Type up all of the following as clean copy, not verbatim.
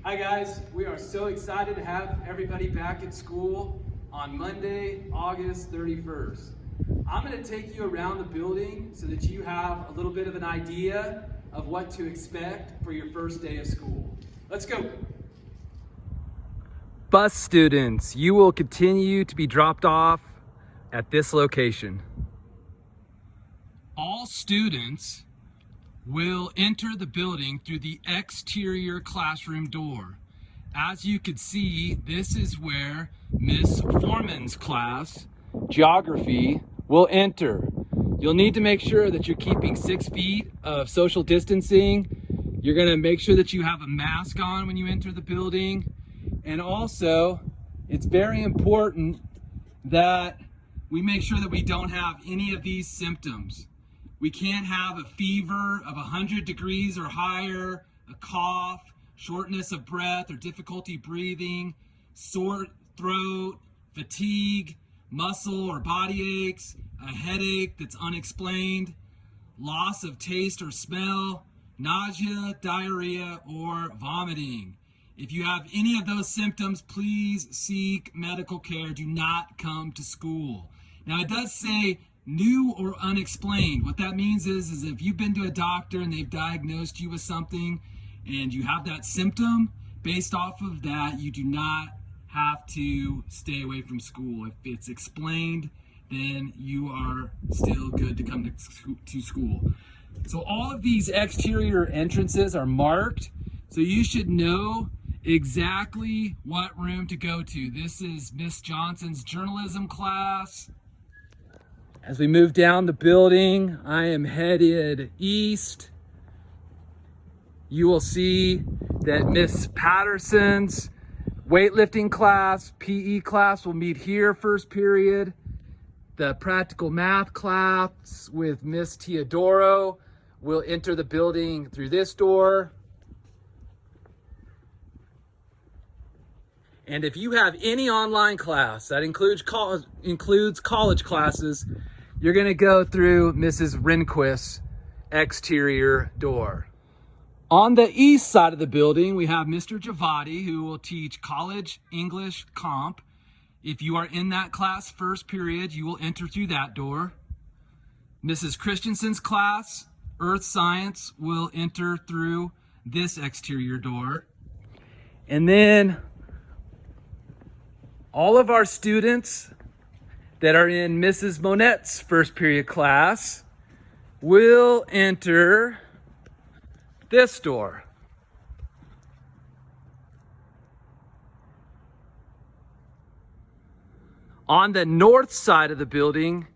Hi guys, we are so excited to have everybody back at school on Monday, August 31st. I'm going to take you around the building so that you have a little bit of an idea of what to expect for your first day of school. Let's go. Bus students, you will continue to be dropped off at this location. All students will enter the building through the exterior classroom door. As you can see, this is where Miss Foreman's class, geography, will enter. You'll need to make sure that you're keeping 6 feet of social distancing. You're gonna make sure that you have a mask on when you enter the building. And also, it's very important that we make sure that we don't have any of these symptoms. We can't have a fever of 100 degrees or higher, a cough, shortness of breath or difficulty breathing, sore throat, fatigue, muscle or body aches, a headache that's unexplained, loss of taste or smell, nausea, diarrhea, or vomiting. If you have any of those symptoms, please seek medical care. Do not come to school. Now, it does say new or unexplained. What that means is if you've been to a doctor and they've diagnosed you with something and you have that symptom, based off of that, you do not have to stay away from school. If it's explained, then you are still good to come to school. So all of these exterior entrances are marked, so you should know exactly what room to go to. This is Miss Johnson's journalism class. As we move down the building, I am headed east. You will see that Miss Patterson's weightlifting class, PE class will meet here first period. The practical math class with Miss Teodoro will enter the building through this door. And if you have any online class that includes college classes, you're gonna go through Mrs. Rehnquist's exterior door. On the east side of the building, we have Mr. Javati, who will teach college English comp. If you are in that class first period, you will enter through that door. Mrs. Christensen's class, Earth Science, will enter through this exterior door. And then all of our students that are in Mrs. Monette's first period class will enter this door. On the north side of the building,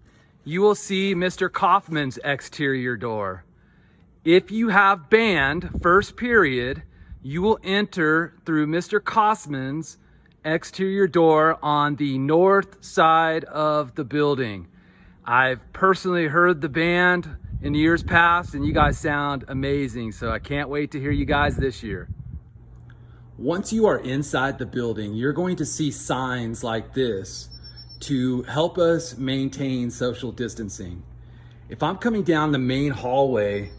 you will see Mr. Kaufman's exterior door. If you have band first period, you will enter through Mr. Kaufman's exterior door on the north side of the building. I've personally heard the band in years past and you guys sound amazing, so I can't wait to hear you guys this year. Once you are inside the building, you're going to see signs like this to help us maintain social distancing. If I'm coming down the main hallway,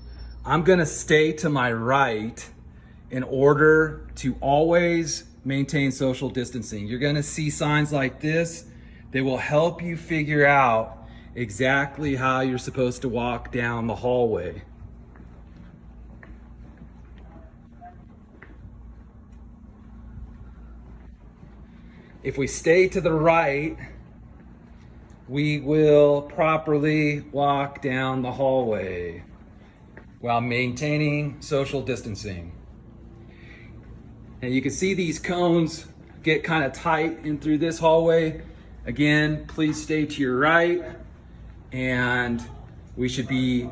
I'm gonna stay to my right in order to always maintain social distancing. You're gonna see signs like this. They will help you figure out exactly how you're supposed to walk down the hallway. If we stay to the right, we will properly walk down the hallway while maintaining social distancing. And you can see these cones get kind of tight in through this hallway. Again, please stay to your right and we should be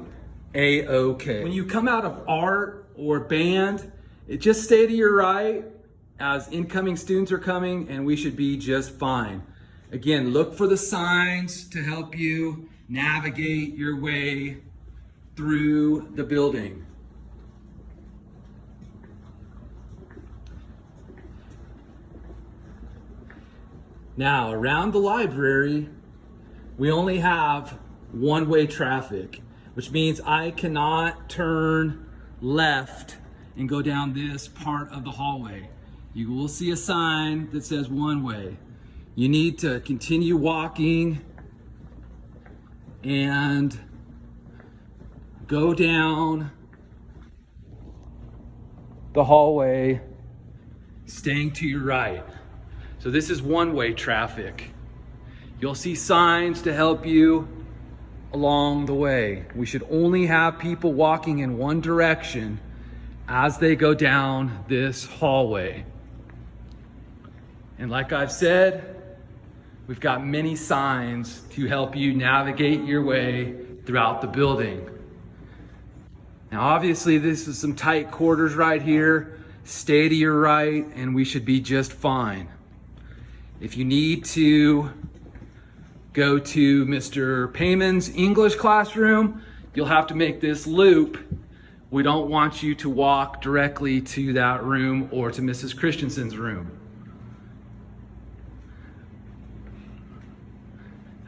A-okay. When you come out of art or band, just stay to your right as incoming students are coming and we should be just fine. Again, look for the signs to help you navigate your way through the building. Now, around the library, we only have one-way traffic, which means I cannot turn left and go down this part of the hallway. you will see a sign that says one way. You need to continue walking and go down the hallway, staying to your right. So this is one-way traffic. You'll see signs to help you along the way. We should only have people walking in one direction as they go down this hallway. And like I've said, we've got many signs to help you navigate your way throughout the building. Now, obviously, this is some tight quarters right here. Stay to your right, and we should be just fine. If you need to go to Mr. Payman's English classroom, you'll have to make this loop. We don't want you to walk directly to that room or to Mrs. Christensen's room.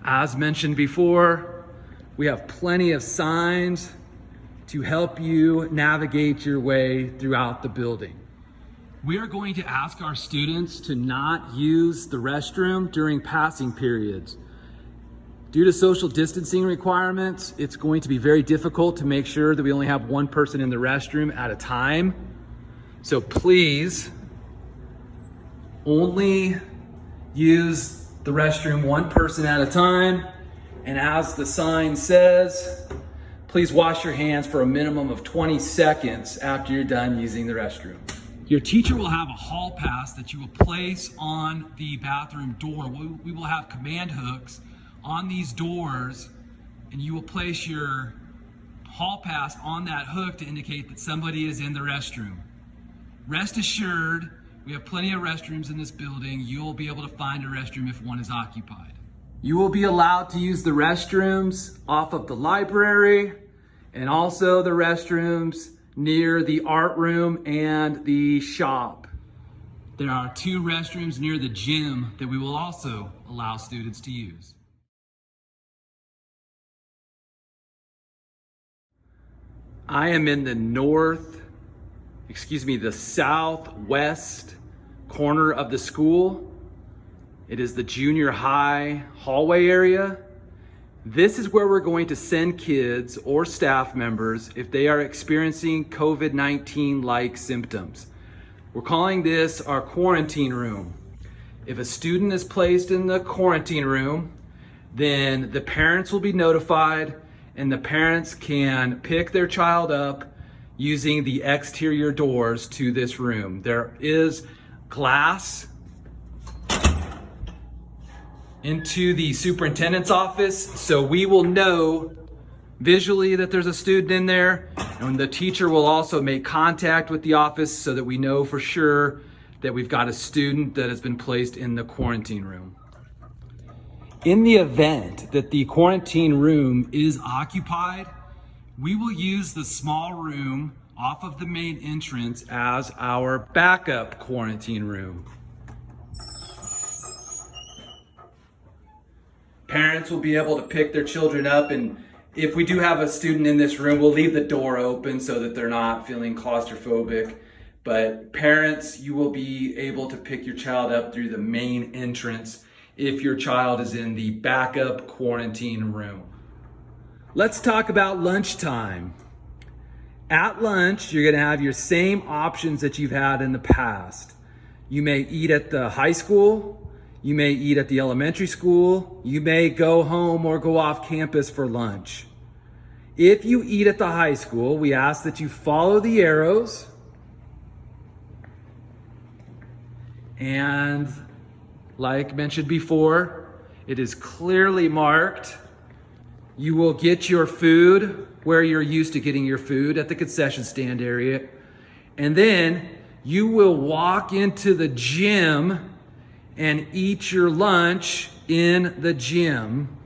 As mentioned before, we have plenty of signs to help you navigate your way throughout the building. We are going to ask our students to not use the restroom during passing periods. Due to social distancing requirements, it's going to be very difficult to make sure that we only have one person in the restroom at a time. So please only use the restroom one person at a time. And as the sign says, please wash your hands for a minimum of 20 seconds after you're done using the restroom. Your teacher will have a hall pass that you will place on the bathroom door. We will have command hooks on these doors, and you will place your hall pass on that hook to indicate that somebody is in the restroom. Rest assured, we have plenty of restrooms in this building. You'll be able to find a restroom if one is occupied. You will be allowed to use the restrooms off of the library and also the restrooms near the art room and the shop. There are 2 restrooms near the gym that we will also allow students to use. I am in the the southwest corner of the school. It is the junior high hallway area. This is where we're going to send kids or staff members if they are experiencing COVID-19 like symptoms. We're calling this our quarantine room. If a student is placed in the quarantine room, then the parents will be notified, and the parents can pick their child up using the exterior doors to this room. There is glass into the superintendent's office, so we will know visually that there's a student in there, and the teacher will also make contact with the office so that we know for sure that we've got a student that has been placed in the quarantine room. In the event that the quarantine room is occupied, we will use the small room off of the main entrance as our backup quarantine room. Parents will be able to pick their children up, and if we do have a student in this room, we'll leave the door open so that they're not feeling claustrophobic. But parents, you will be able to pick your child up through the main entrance if your child is in the backup quarantine room. Let's talk about lunchtime. At lunch, you're gonna have your same options that you've had in the past. You may eat at the high school, you may eat at the elementary school, you may go home or go off campus for lunch. If you eat at the high school, we ask that you follow the arrows, and like mentioned before, it is clearly marked. You will get your food where you're used to getting your food, at the concession stand area. And then you will walk into the gym and eat your lunch in the gym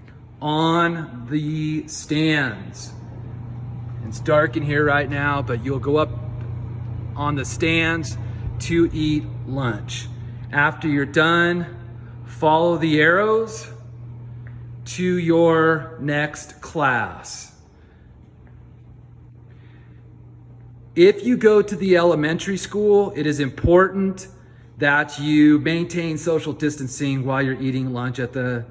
on the stands. It's dark in here right now, but you'll go up on the stands to eat lunch. After you're done, follow the arrows to your next class. If you go to the elementary school, it is important that you maintain social distancing while you're eating lunch at the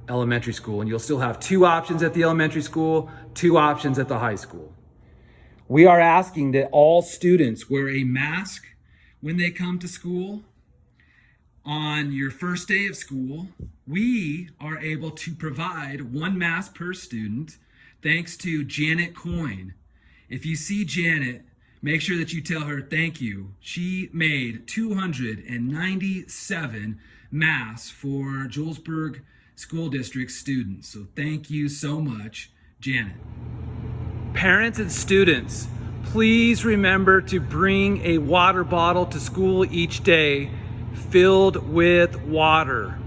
elementary school. And you'll still have 2 options at the elementary school, 2 options at the high school. We are asking that all students wear a mask when they come to school. On your first day of school, we are able to provide 1 mask per student thanks to Janet Coyne. If you see Janet, make sure that you tell her thank you. She made 297 masks for Julesburg School District students. So thank you so much, Janet. Parents and students, please remember to bring a water bottle to school each day filled with water.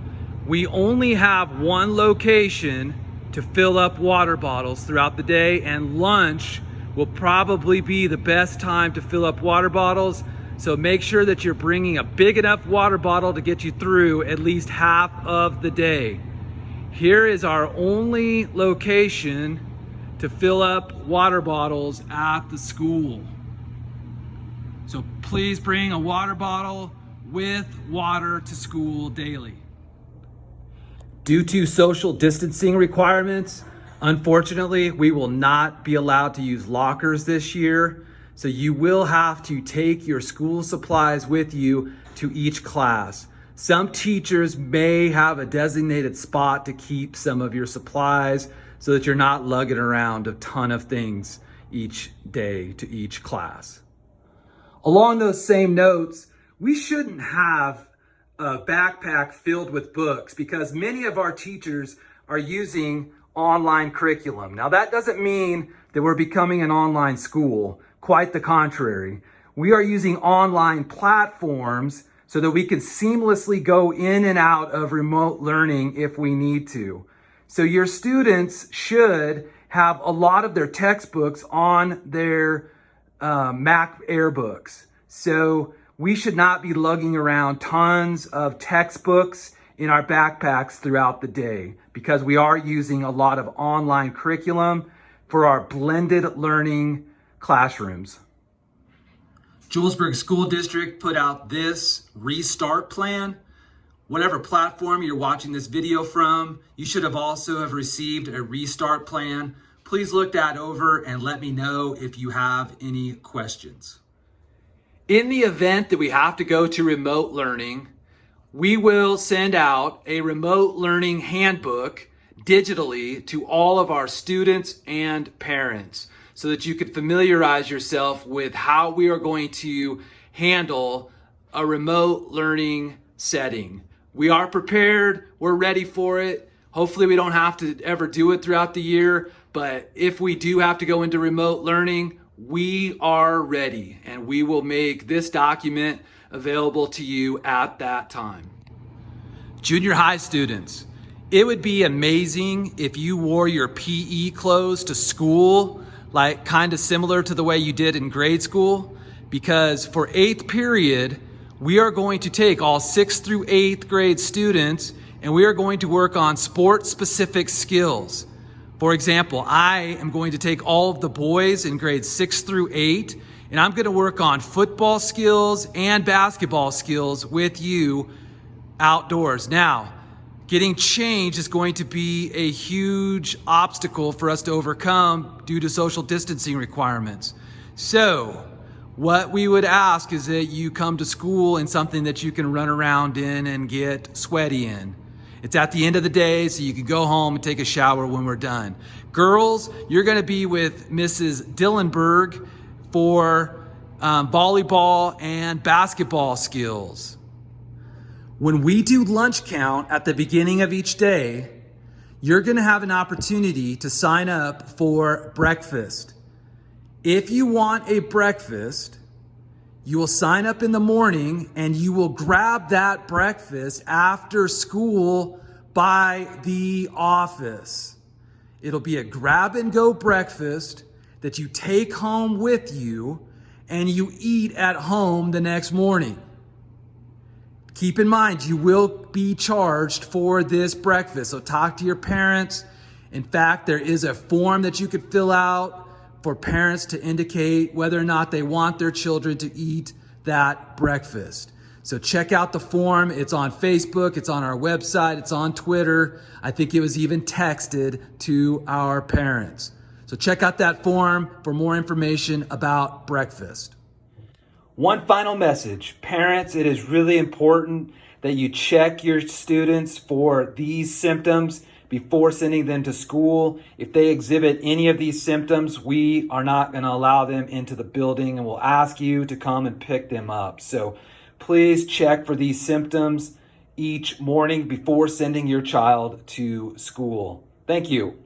We only have 1 location to fill up water bottles throughout the day, and lunch will probably be the best time to fill up water bottles. So make sure that you're bringing a big enough water bottle to get you through at least half of the day. Here is our only location to fill up water bottles at the school. So please bring a water bottle with water to school daily. Due to social distancing requirements, unfortunately, we will not be allowed to use lockers this year. So you will have to take your school supplies with you to each class. Some teachers may have a designated spot to keep some of your supplies so that you're not lugging around a ton of things each day to each class. Along those same notes, we shouldn't have a backpack filled with books because many of our teachers are using online curriculum. Now that doesn't mean that we're becoming an online school. Quite the contrary. We are using online platforms so that we can seamlessly go in and out of remote learning if we need to. So your students should have a lot of their textbooks on their Mac Air books. So we should not be lugging around tons of textbooks in our backpacks throughout the day because we are using a lot of online curriculum for our blended learning classrooms. Julesburg School District put out this restart plan. Whatever platform you're watching this video from, you should have also have received a restart plan. Please look that over and let me know if you have any questions. In the event that we have to go to remote learning, we will send out a remote learning handbook digitally to all of our students and parents so that you can familiarize yourself with how we are going to handle a remote learning setting. We are prepared, we're ready for it. Hopefully we don't have to ever do it throughout the year, but if we do have to go into remote learning, we are ready and we will make this document available to you at that time. Junior high students, it would be amazing if you wore your PE clothes to school, like kind of similar to the way you did in grade school, because for 8th period, we are going to take all 6th through 8th grade students and we are going to work on sport-specific skills. For example, I am going to take all of the boys in grades 6 through 8, and I'm going to work on football skills and basketball skills with you outdoors. Now, getting changed is going to be a huge obstacle for us to overcome due to social distancing requirements. So, what we would ask is that you come to school in something that you can run around in and get sweaty in. It's at the end of the day, so you can go home and take a shower when we're done. Girls, you're going to be with Mrs. Dillenberg for volleyball and basketball skills. When we do lunch count at the beginning of each day, you're going to have an opportunity to sign up for breakfast. If you want a breakfast, you will sign up in the morning and you will grab that breakfast after school by the office. It'll be a grab and go breakfast that you take home with you and you eat at home the next morning. Keep in mind, you will be charged for this breakfast, so talk to your parents. In fact, there is a form that you could fill out for parents to indicate whether or not they want their children to eat that breakfast. So check out the form. It's on Facebook, it's on our website, it's on Twitter. I think it was even texted to our parents. So check out that form for more information about breakfast. One final message. Parents, it is really important that you check your students for these symptoms before sending them to school. If they exhibit any of these symptoms, we are not going to allow them into the building, and we'll ask you to come and pick them up. So please check for these symptoms each morning before sending your child to school. Thank you.